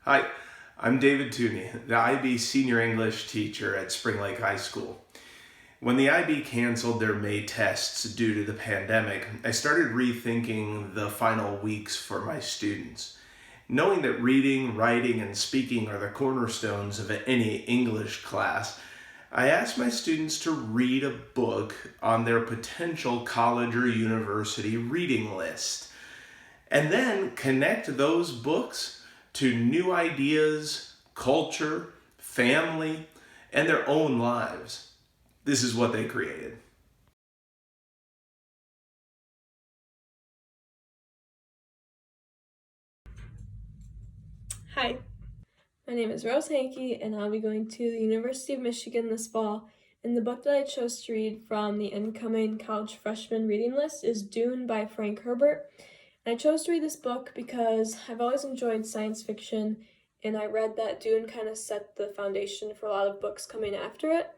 Hi, I'm David Tooney, the IB senior English teacher at Spring Lake High School. When the IB canceled their May tests due to the pandemic, I started rethinking the final weeks for my students. Knowing that reading, writing, and speaking are the cornerstones of any English class, I asked my students to read a book on their potential college or university reading list and then connect those books to new ideas, culture, family, and their own lives. This is what they created. Hi, my name is Rose Hankey, and I'll be going to the University of Michigan this fall. And the book that I chose to read from the incoming college freshman reading list is Dune by Frank Herbert. And I chose to read this book because I've always enjoyed science fiction, and I read that Dune kind of set the foundation for a lot of books coming after it.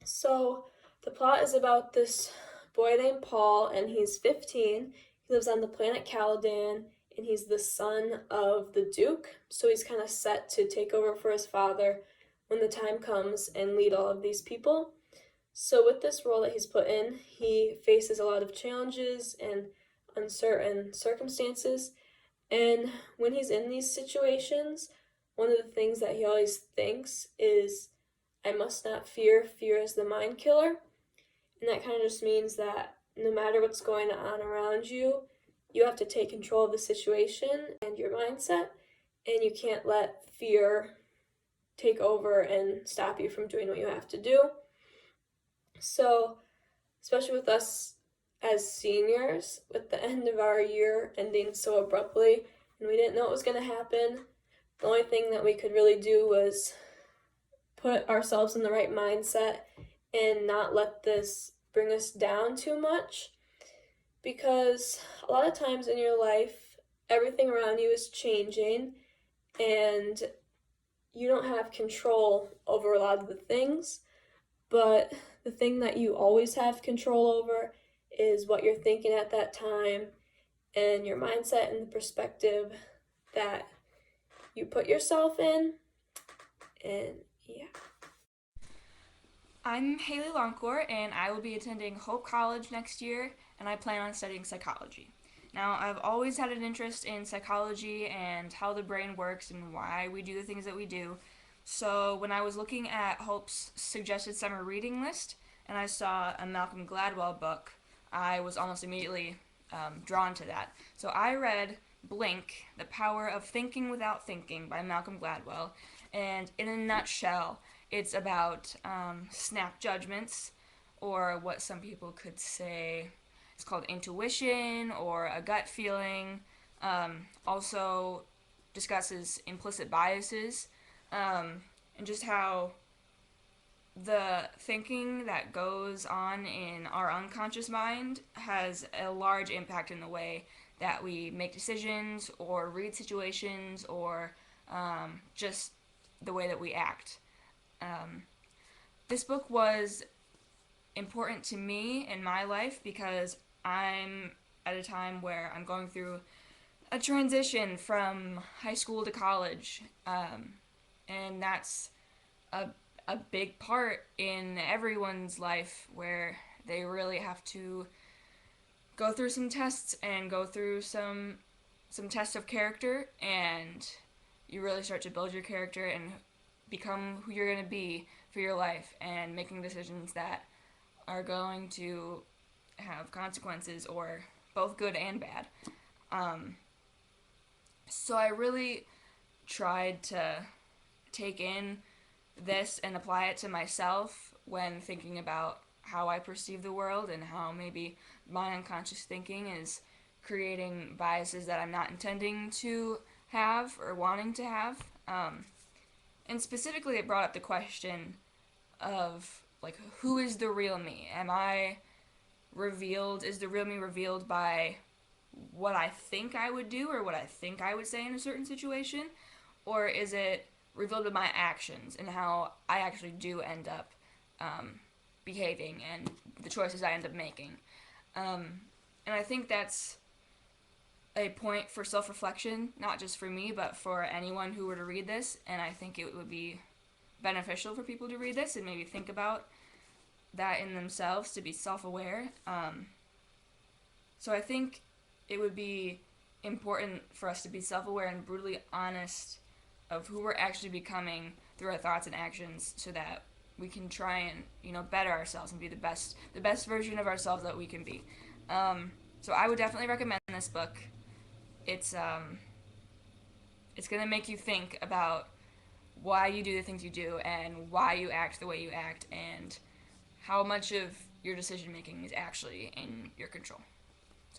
So, the plot is about this boy named Paul, and he's 15. He lives on the planet Caladan, and he's the son of the Duke. So, he's kind of set to take over for his father when the time comes and lead all of these people. So, with this role that he's put in, he faces a lot of challenges and uncertain circumstances. And when he's in these situations, one of the things that he always thinks is, I must not fear. Fear is the mind killer. And that kind of just means that no matter what's going on around you, you have to take control of the situation and your mindset, and you can't let fear take over and stop you from doing what you have to do. So, especially with us as seniors, with the end of our year ending so abruptly, and we didn't know what was going to happen, the only thing that we could really do was put ourselves in the right mindset and not let this bring us down too much, because a lot of times in your life everything around you is changing and you don't have control over a lot of the things, but the thing that you always have control over is what you're thinking at that time and your mindset and the perspective that you put yourself in. And yeah. I'm Haley Longcourt, and I will be attending Hope College next year, and I plan on studying psychology. Now, I've always had an interest in psychology and how the brain works and why we do the things that we do. So, when I was looking at Hope's suggested summer reading list and I saw a Malcolm Gladwell book, I was almost immediately drawn to that. So, I read Blink, The Power of Thinking Without Thinking by Malcolm Gladwell, and in a nutshell, it's about snap judgments, or what some people could say it's called intuition or a gut feeling. Also discusses implicit biases, and just how the thinking that goes on in our unconscious mind has a large impact in the way that we make decisions or read situations or just the way that we act. Um, this book was important to me in my life because I'm at a time where I'm going through a transition from high school to college, and that's a, a big part in everyone's life where they really have to go through some tests and go through some tests of character, and you really start to build your character and become who you're going to be for your life and making decisions that are going to have consequences or both good and bad. Um, so I really tried to take in this and apply it to myself when thinking about how I perceive the world and how maybe my unconscious thinking is creating biases that I'm not intending to have or wanting to have. And specifically, it brought up the question of like, who is the real me? Am I revealed? Is the real me revealed by what I think I would do or what I think I would say in a certain situation, or is it revealed by my actions and how I actually do end up behaving and the choices I end up making? And I think that's a point for self-reflection, not just for me, but for anyone who were to read this. And I think it would be beneficial for people to read this and maybe think about that in themselves, to be self-aware. So I think it would be important for us to be self-aware and brutally honest of who we're actually becoming through our thoughts and actions, so that we can try and better ourselves and be the best version of ourselves that we can be. So I would definitely recommend this book. It's gonna make you think about why you do the things you do and why you act the way you act, and how much of your decision making is actually in your control.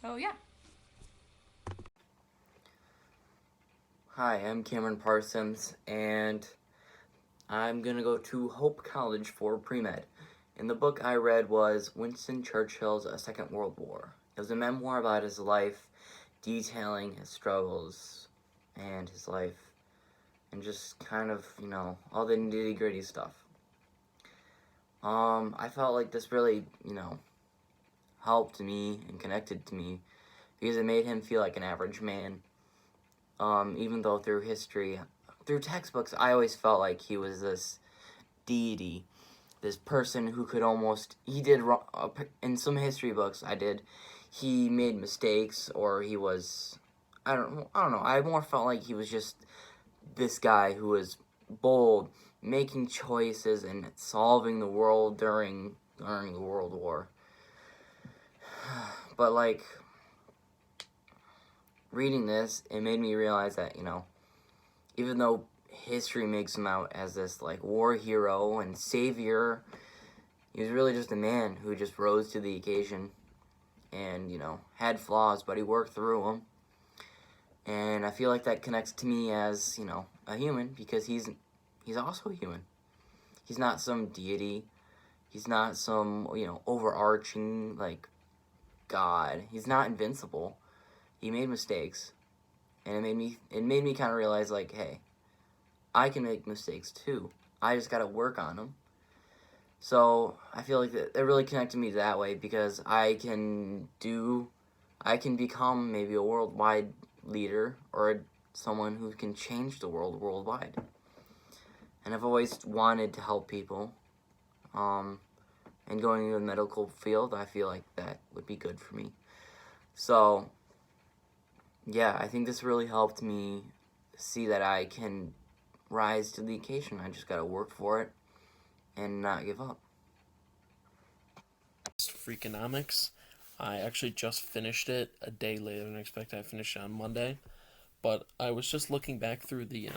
So yeah. Hi, I'm Cameron Parsons, and I'm gonna go to Hope College for pre-med. And the book I read was Winston Churchill's A Second World War. It was a memoir about his life, detailing his struggles and his life, and just kind of, all the nitty-gritty stuff. I felt like this really, helped me and connected to me, because it made him feel like an average man. Even though through history, through textbooks, I always felt like he was this deity, this person who could almost, he did wrong, in some history books he made mistakes, or he was, I don't know, I more felt like he was just this guy who was bold, making choices, and solving the world during the World War. But, like, reading this, it made me realize that, even though history makes him out as this, like, war hero and savior, he was really just a man who just rose to the occasion and, had flaws, but he worked through them. And I feel like that connects to me as, a human, because he's also a human. He's not some deity. He's not some, overarching, like, God. He's not invincible. He made mistakes, and it made me kind of realize, like, hey, I can make mistakes too. I just gotta work on them. So I feel like it really connected me that way, because I can become maybe a worldwide leader, or someone who can change the world worldwide. And I've always wanted to help people. And going into the medical field, I feel like that would be good for me. So yeah, I think this really helped me see that I can rise to the occasion. I just gotta work for it and not give up. Freakonomics. I actually just finished it a day later than expected. I finished it on Monday, but I was just looking back through the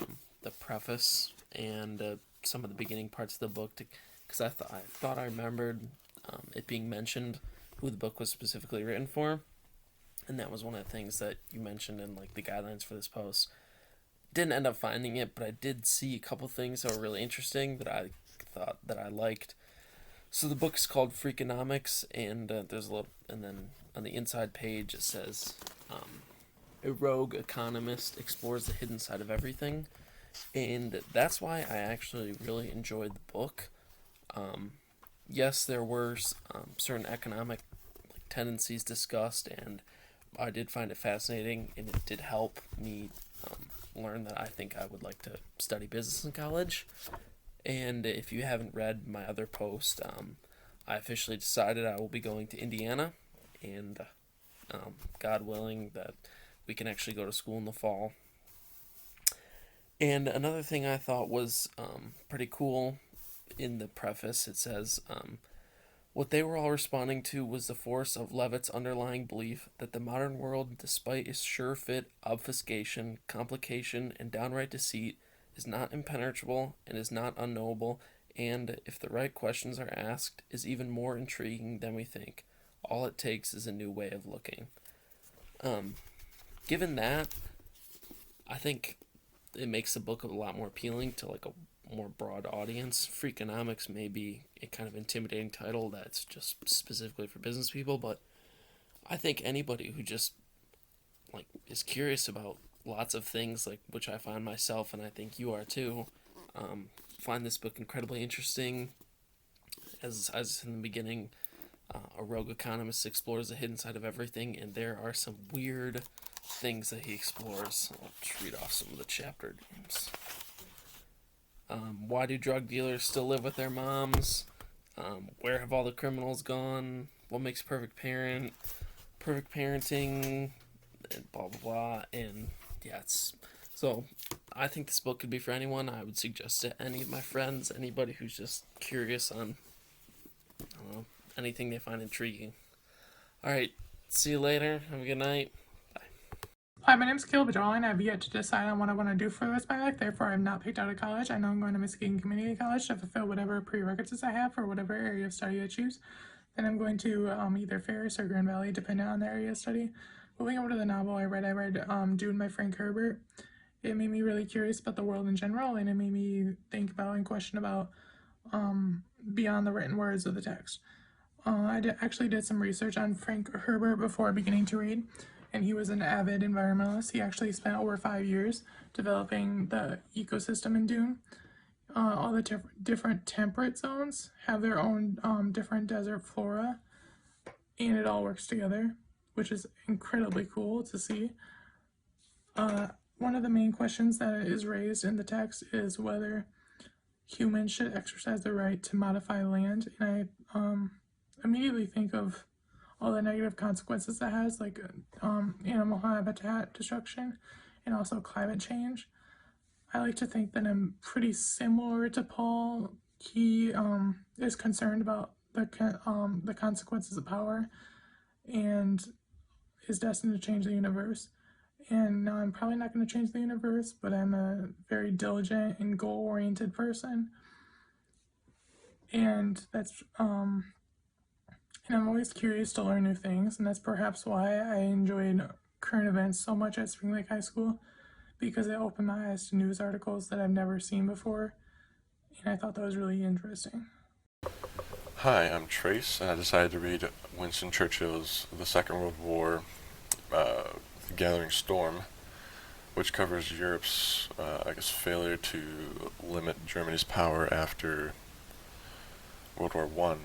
preface and some of the beginning parts of the book, because I thought I remembered it being mentioned who the book was specifically written for. And that was one of the things that you mentioned in, like, the guidelines for this post. Didn't end up finding it, but I did see a couple things that were really interesting that I thought that I liked. So the book is called Freakonomics, and there's a little, and then on the inside page it says, a rogue economist explores the hidden side of everything, and that's why I actually really enjoyed the book. Yes, there were certain economic tendencies discussed, and I did find it fascinating, and it did help me learn that I think I would like to study business in college. And if you haven't read my other post, I officially decided I will be going to Indiana, and God willing that we can actually go to school in the fall. And another thing I thought was pretty cool in the preface, it says, what they were all responding to was the force of Levitt's underlying belief that the modern world, despite its sure-fit obfuscation, complication, and downright deceit, is not impenetrable and is not unknowable, and, if the right questions are asked, is even more intriguing than we think. All it takes is a new way of looking. Given that, I think it makes the book a lot more appealing to, like, a more broad audience. Freakonomics may be a kind of intimidating title that's just specifically for business people, but I think anybody who just, like, is curious about lots of things, like, which I find myself, and I think you are too, find this book incredibly interesting. As in the beginning, a rogue economist explores the hidden side of everything, and there are some weird things that he explores. I'll just read off some of the chapter names. Why do drug dealers still live with their moms? Where have all the criminals gone? What makes perfect parent? Perfect parenting, and blah blah blah. And yeah, so I think this book could be for anyone. I would suggest it to any of my friends, anybody who's just curious on, I don't know, anything they find intriguing. All right, see you later. Have a good night. Hi, my name's Caleb Joel, and I have yet to decide on what I want to do for the rest of my life. Therefore, I have not picked out a college. I know I'm going to Muskegon Community College to fulfill whatever prerequisites I have for whatever area of study I choose. Then I'm going to either Ferris or Grand Valley, depending on the area of study. Moving over to the novel I read Dune by Frank Herbert. It made me really curious about the world in general, and it made me think about and question about beyond the written words of the text. Actually did some research on Frank Herbert before beginning to read, and he was an avid environmentalist. He actually spent over 5 years developing the ecosystem in Dune. All the different temperate zones have their own different desert flora, and it all works together, which is incredibly cool to see. One of the main questions that is raised in the text is whether humans should exercise the right to modify land, and I immediately think of all the negative consequences that has, like animal habitat destruction and also climate change. I like to think that I'm pretty similar to Paul. He is concerned about the consequences of power and is destined to change the universe. And now I'm probably not going to change the universe, but I'm a very diligent and goal-oriented person. And and I'm always curious to learn new things, and that's perhaps why I enjoyed current events so much at Spring Lake High School, because it opened my eyes to news articles that I've never seen before, and I thought that was really interesting. Hi, I'm Trace, and I decided to read Winston Churchill's The Second World War, The Gathering Storm, which covers Europe's, failure to limit Germany's power after World War One.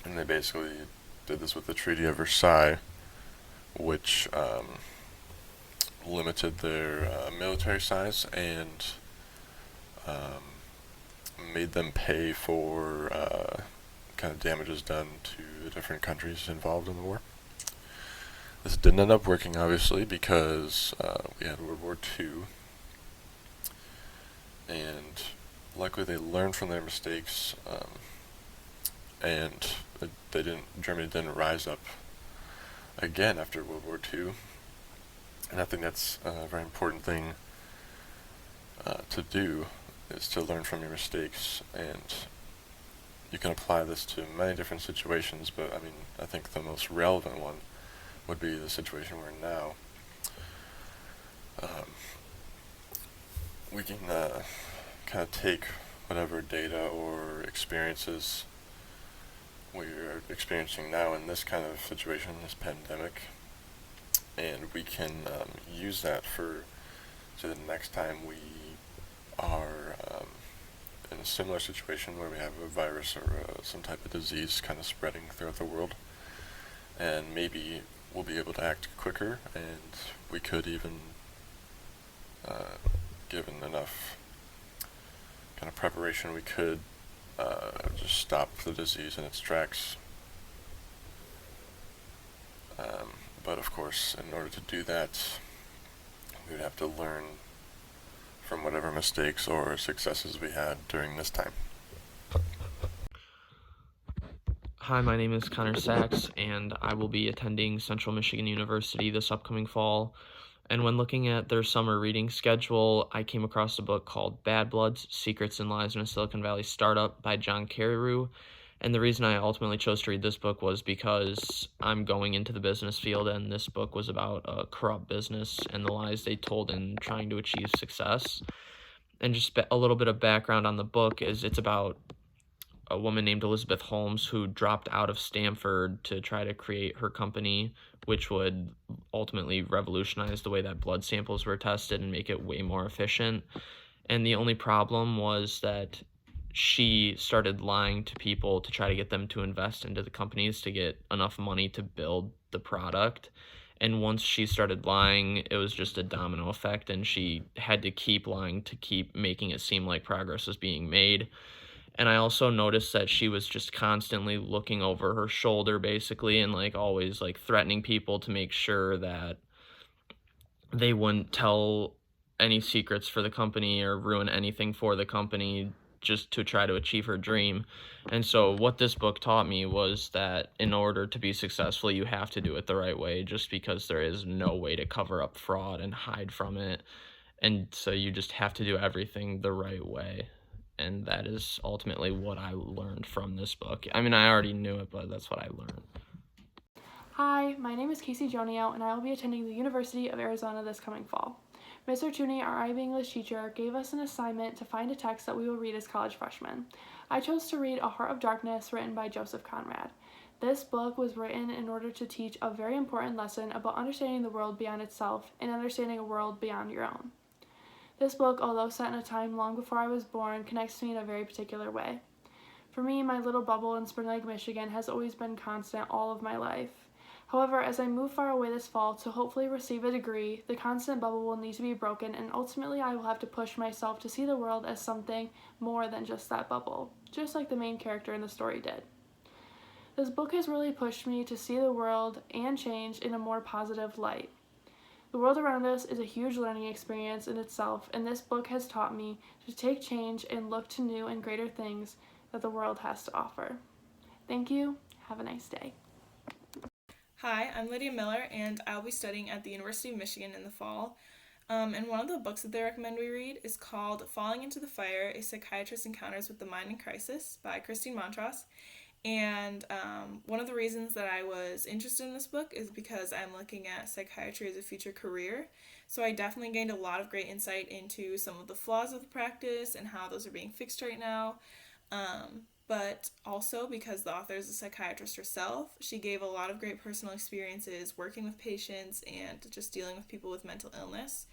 And they basically did this with the Treaty of Versailles, which limited their military size and made them pay for kind of damages done to the different countries involved in the war. This didn't end up working, obviously, because we had World War II, and luckily they learned from their mistakes, and Germany didn't rise up again after World War II. And I think that's a very important thing to do, is to learn from your mistakes. And you can apply this to many different situations, but I think the most relevant one would be the situation we're in now. We can kind of take whatever data or experiences we're experiencing now in this kind of situation, this pandemic, and we can use that to the next time we are in a similar situation where we have a virus or some type of disease kind of spreading throughout the world, and maybe we'll be able to act quicker, and we could even, given enough kind of preparation, we could just stop the disease in its tracks. But of course, in order to do that, we would have to learn from whatever mistakes or successes we had during this time. Hi, my name is Connor Sachs, and I will be attending Central Michigan University this upcoming fall. And when looking at their summer reading schedule, I came across a book called Bad Bloods, Secrets and Lies in a Silicon Valley Startup by John Carreyrou. And the reason I ultimately chose to read this book was because I'm going into the business field, and this book was about a corrupt business and the lies they told in trying to achieve success. And just a little bit of background on the book is it's about a woman named Elizabeth Holmes who dropped out of Stanford to try to create her company, which would ultimately revolutionize the way that blood samples were tested and make it way more efficient. And the only problem was that she started lying to people to try to get them to invest into the companies to get enough money to build the product. And once she started lying, it was just a domino effect, and she had to keep lying to keep making it seem like progress was being made. And I also noticed that she was just constantly looking over her shoulder, basically, and like always like threatening people to make sure that they wouldn't tell any secrets for the company or ruin anything for the company just to try to achieve her dream. And so what this book taught me was that in order to be successful, you have to do it the right way, just because there is no way to cover up fraud and hide from it. And so you just have to do everything the right way. And that is ultimately what I learned from this book. I mean, I already knew it, but that's what I learned. Hi, my name is Casey Jonio, and I will be attending the University of Arizona this coming fall. Mr. Tooney, our IB English teacher, gave us an assignment to find a text that we will read as college freshmen. I chose to read A Heart of Darkness, written by Joseph Conrad. This book was written in order to teach a very important lesson about understanding the world beyond itself and understanding a world beyond your own. This book, although set in a time long before I was born, connects to me in a very particular way. For me, my little bubble in Spring Lake, Michigan has always been constant all of my life. However, as I move far away this fall to hopefully receive a degree, the constant bubble will need to be broken, and ultimately I will have to push myself to see the world as something more than just that bubble, just like the main character in the story did. This book has really pushed me to see the world and change in a more positive light. The world around us is a huge learning experience in itself, and this book has taught me to take change and look to new and greater things that the world has to offer. Thank you. Have a nice day. Hi, I'm Lydia Miller, and I'll be studying at the University of Michigan in the fall. And one of the books that they recommend we read is called Falling into the Fire, A Psychiatrist's Encounters with the Mind in Crisis by Christine Montross. And one of the reasons that I was interested in this book is because I'm looking at psychiatry as a future career. So I definitely gained a lot of great insight into some of the flaws of the practice and how those are being fixed right now. But also because the author is a psychiatrist herself, she gave a lot of great personal experiences working with patients and just dealing with people with mental illness.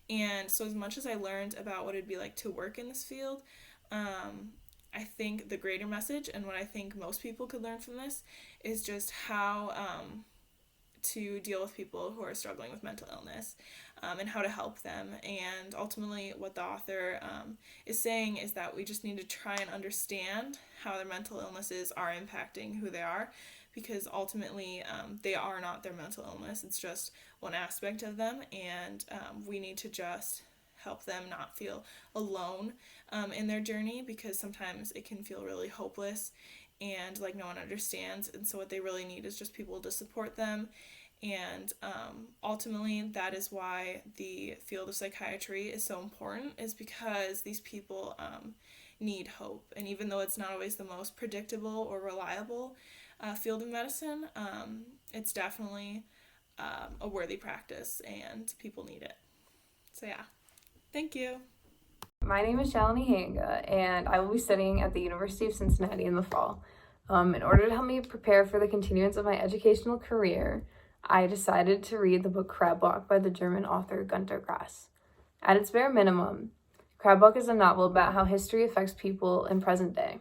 And so as much as I learned about what it'd be like to work in this field, I think the greater message and what I think most people could learn from this is just how to deal with people who are struggling with mental illness and how to help them. And ultimately what the author is saying is that we just need to try and understand how their mental illnesses are impacting who they are, because ultimately they are not their mental illness. It's just one aspect of them, and we need to just help them not feel alone in their journey, because sometimes it can feel really hopeless and like no one understands. And so what they really need is just people to support them. And ultimately that is why the field of psychiatry is so important, is because these people need hope. And even though it's not always the most predictable or reliable field of medicine, it's definitely a worthy practice and people need it. So yeah, thank you. My name is Shalini Hanga, and I will be studying at the University of Cincinnati in the fall. In order to help me prepare for the continuance of my educational career, I decided to read the book Crab Walk by the German author Günter Grass. At its bare minimum, Crab Walk is a novel about how history affects people in present day.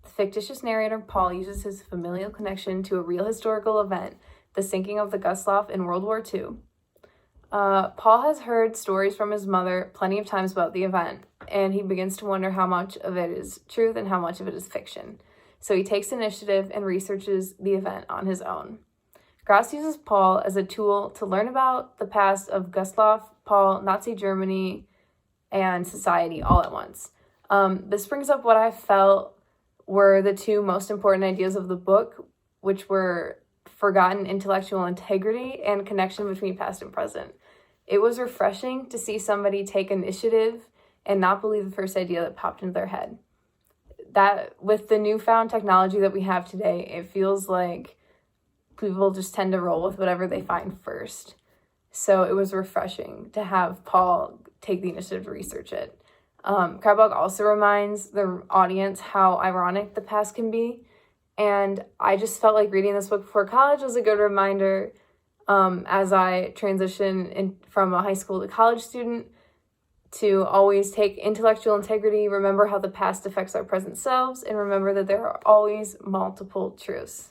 The fictitious narrator Paul uses his familial connection to a real historical event, the sinking of the Gustloff in World War II. Paul has heard stories from his mother plenty of times about the event, and he begins to wonder how much of it is truth and how much of it is fiction. So he takes initiative and researches the event on his own. Grass uses Paul as a tool to learn about the past of Gustloff, Paul, Nazi Germany, and society all at once. This brings up what I felt were the two most important ideas of the book, which were forgotten intellectual integrity and connection between past and present. It was refreshing to see somebody take initiative and not believe the first idea that popped into their head. That with the newfound technology that we have today, it feels like people just tend to roll with whatever they find first. So it was refreshing to have Paul take the initiative to research it. Crab Walk also reminds the audience how ironic the past can be. And I just felt like reading this book before college was a good reminder as I transition from a high school to college student to always take intellectual integrity, remember how the past affects our present selves, and remember that there are always multiple truths.